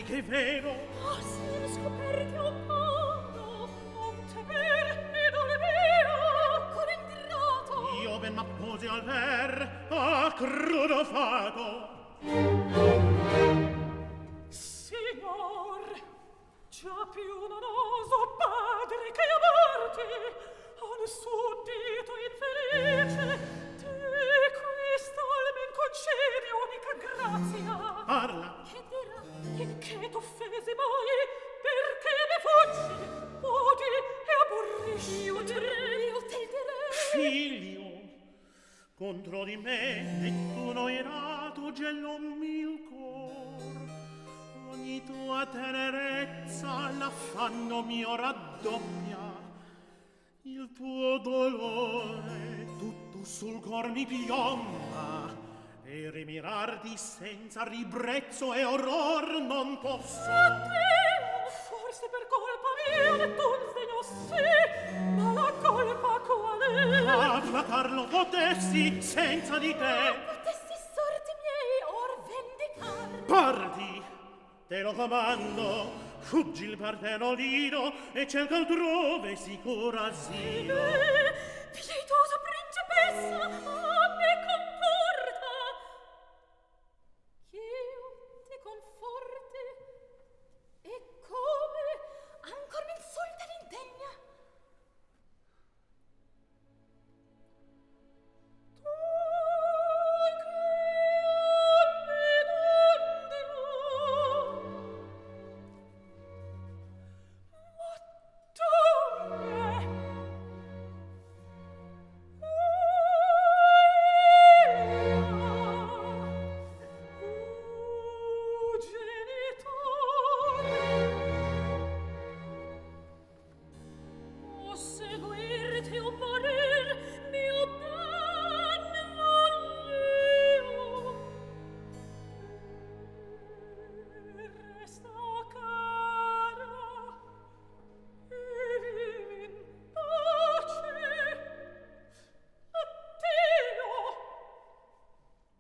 che è vero. Ah, se scoperti un mondo, non temer e non è vero, con ingrato. Io ben m'apposi al ver, a crudo fato. Signor, già più non oso padre che amarti, a nessun dito infelice, te questo almen concedi unica grazia. Parla. Che dirà? In che t'offesi mai? Perché ne fuggi? Odi e aborrisci? Io te direi. Figlio, contro di me e tu no irato gello mil cor. Ogni tua tenerezza l'affanno mio raddoppia. Il tuo dolore tutto sul cor mi piomba e rimirarti senza ribrezzo e orror non posso. Dio, forse per colpa mia tu sdegno sì, ma la colpa quale? A placarlo potessi senza di te. Potessi sorti miei or vendicar. Parti, te lo comando, fuggi il Partenolino e cerca altrove sicuro asilo.